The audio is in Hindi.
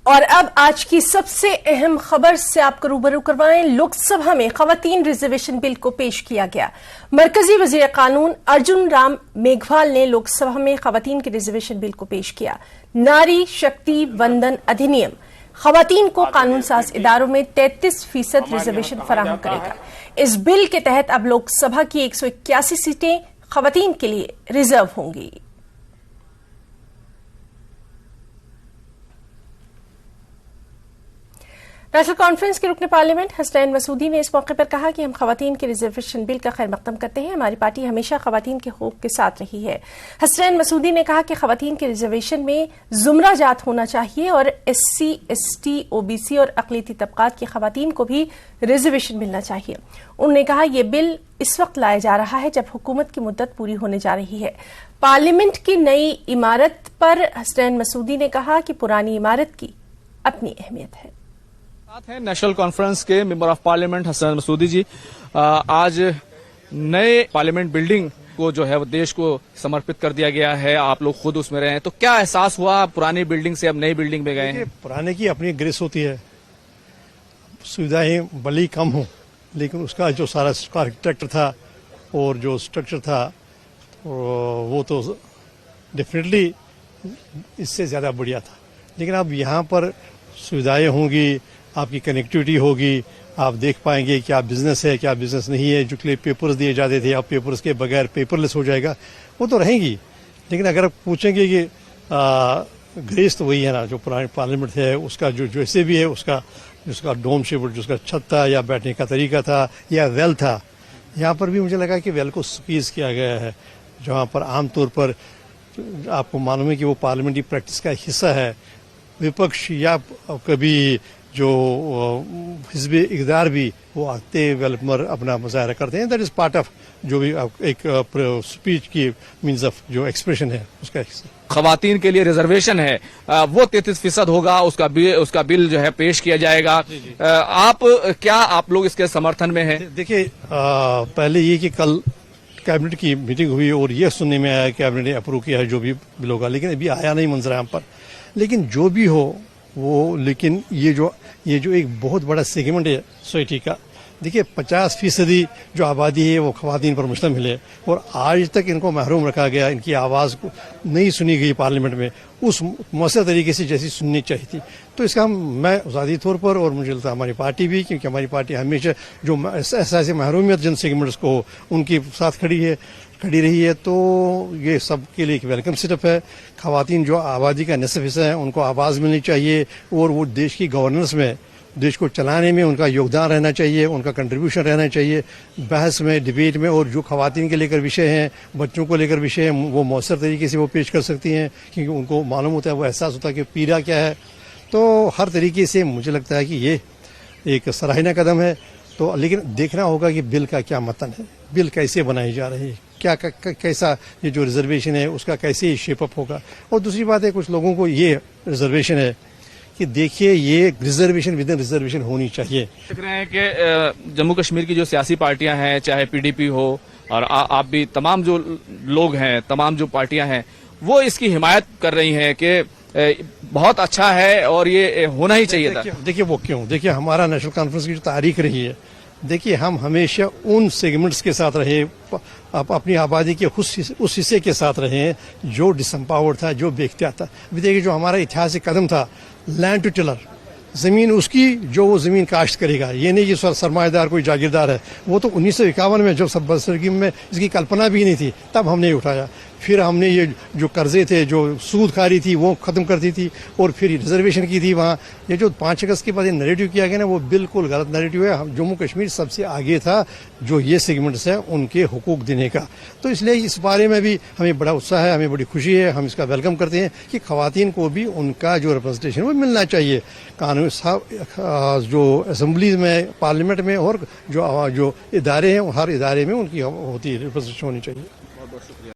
और अब आज की सबसे अहम खबर से आपको रूबरू करवाएं। लोकसभा में खवातीन रिजर्वेशन बिल को पेश किया गया। मरकजी वजीर कानून अर्जुन राम मेघवाल ने लोकसभा में खवातीन के रिजर्वेशन बिल को पेश किया। नारी शक्ति वंदन अधिनियम खवातीन को कानून साज इदारों में 33% रिजर्वेशन फराहम करेगा। इस बिल के तहत अब लोकसभा की 181 सीटें खवातीन के लिए रिजर्व होंगी। नेशनल कॉन्फ्रेंस के रुकन पार्लियामेंट हसनैन मसूदी ने इस मौके पर कहा कि हम खवातीन के रिजर्वेशन बिल का खैर मकदम करते हैं। हमारी पार्टी हमेशा खवातीन के हकूक के साथ रही है। हसनैन मसूदी ने कहा कि खवातीन के रिजर्वेशन में जुमरा जात होना चाहिए और SC, ST, OBC और अक़लियती तबकात की खवातीन को भी रिजर्वेशन मिलना चाहिए। उन्होंने कहा यह बिल इस वक्त लाया जा रहा है जब हुकूमत की मुद्दत पूरी होने जा रही है। पार्लियामेंट की नई इमारत पर हसनैन मसूदी ने कहा कि पुरानी इमारत की अपनी अहमियत है। साथ हैं नेशनल कॉन्फ्रेंस के member of parliament Hasnain Masoodi जी। आज नए पार्लियामेंट बिल्डिंग को जो है वो देश को समर्पित कर दिया गया है। आप लोग खुद उसमें रहे हैं, तो क्या एहसास हुआ पुरानी बिल्डिंग से अब नई बिल्डिंग में गए हैं? पुराने की अपनी ग्रेस होती है, सुविधाएं भली कम हो, लेकिन उसका जो सारा आर्किटेक्चर था और जो स्ट्रक्चर था वो तो डेफिनेटली इससे ज्यादा बढ़िया था। लेकिन अब यहाँ पर सुविधाएं होंगी, आपकी कनेक्टिविटी होगी, आप देख पाएंगे क्या बिजनेस है क्या बिजनेस नहीं है। जो के लिए पेपर्स दिए जाते थे अब पेपर्स के बगैर पेपरलेस हो जाएगा, वो तो रहेंगी। लेकिन अगर आप पूछेंगे कि ग्रेस तो वही है ना, जो पुराने पार्लियामेंट है उसका जो जैसे भी है उसका डोम शेप जो उसका छत था या बैठने का तरीका था या वेल था, यहाँ पर भी मुझे लगा कि वेल को स्क्वीज किया गया है। जहाँ पर आमतौर पर आपको मालूम है कि वो पार्लियामेंट्री प्रैक्टिस का हिस्सा है। विपक्ष या कभी जो हिज़्ब इक़्तिदार भी वो आते वेल पर अपना मुजाहरा करते हैं। दैट इज पार्ट ऑफ जो भी एक स्पीच की मीन्स ऑफ जो एक्सप्रेशन है उसका हिस्सा। खवातीन के लिए रिजर्वेशन है वो 33% होगा, उसका बिल जो है पेश किया जाएगा। आप लोग इसके समर्थन में हैं? देखिए पहले ये कि कल कैबिनेट की मीटिंग हुई और ये सुनने में आया कैबिनेट ने अप्रूव किया है जो भी बिल होगा, लेकिन अभी आया नहीं मंजर आम पर। लेकिन जो भी हो वो, लेकिन ये जो एक बहुत बड़ा सेगमेंट है सोसाइटी का, देखिए 50% जो आबादी है वो खवातीन पर मुश्तमिल है और आज तक इनको महरूम रखा गया, इनकी आवाज़ को नहीं सुनी गई पार्लियामेंट में उस मौसर तरीके से जैसी सुननी चाहिए थी। तो इसका मैं ज़ाती तौर पर और मुझे लगता है हमारी पार्टी भी, क्योंकि हमारी पार्टी हमेशा जो ऐसे महरूमियत जिन सेगमेंट्स को उनके साथ खड़ी रही है, तो ये सब के लिए एक वेलकम स्टेप है। खवातीन जो आबादी का निसफ हिस्सा है उनको आवाज़ मिलनी चाहिए और वो देश की गवर्नेंस में, देश को चलाने में उनका योगदान रहना चाहिए, उनका कंट्रीब्यूशन रहना चाहिए बहस में, डिबेट में। और जो खवातीन के लेकर विषय हैं, बच्चों को लेकर विषय हैं, वो मौसर तरीके से वो पेश कर सकती हैं, क्योंकि उनको मालूम होता है, वो एहसास होता है कि पीड़ा क्या है। तो हर तरीके से मुझे लगता है कि ये एक सराहनीय कदम है। तो लेकिन देखना होगा कि बिल का क्या मतन है, बिल कैसे बनाई जा रही है, क्या कैसा ये जो रिजर्वेशन है उसका कैसे शेपअप होगा। और दूसरी बात है, कुछ लोगों को ये रिजर्वेशन है कि देखिए ये रिजर्वेशन विद इन रिजर्वेशन होनी चाहिए। देख रहे हैं कि जम्मू कश्मीर की जो सियासी पार्टियां हैं, चाहे PDP हो और आप भी, तमाम जो लोग हैं, तमाम जो पार्टियां हैं, वो इसकी हिमायत कर रही हैं कि बहुत अच्छा है और ये होना ही चाहिए था। देखिए वो क्यों, देखिए हमारा नेशनल कॉन्फ्रेंस की जो तारीख रही है, देखिए हम हमेशा उन सेगमेंट्स के साथ रहे, अपनी आबादी के उस हिस्से के साथ रहे हैं जो डिसम्पावर्ड था, जो बेख्तियार था। अभी देखिए जो हमारा ऐतिहासिक कदम था लैंड टू टिलर, जमीन उसकी जो वो जमीन काश्त करेगा, ये नहीं कि सरमाएदार कोई जागीरदार है। वो तो 1951 में जब सब बरसरगी में इसकी कल्पना भी नहीं थी तब हमने उठाया। फिर हमने ये जो कर्जे थे, जो सूद खारी थी, वो खत्म कर दी थी और फिर रिजर्वेशन की थी वहाँ। ये जो 5 अगस्त के बाद ये नैरेटिव किया गया ना, वो बिल्कुल गलत नैरेटिव है। जम्मू कश्मीर सबसे आगे था जो ये सेगमेंट्स है उनके हुकूक देने का। तो इसलिए इस बारे में भी हमें बड़ा उत्साह है, हमें बड़ी खुशी है, हम इसका वेलकम करते हैं कि खवातीन को भी उनका जो रिप्रेजेंटेशन वो मिलना चाहिए कानून साहब, जो असम्बलीज में, पार्लियामेंट में और जो इदारे हैं हर इदारे में उनकी होती है रिप्रेजेंटेशन होनी चाहिए।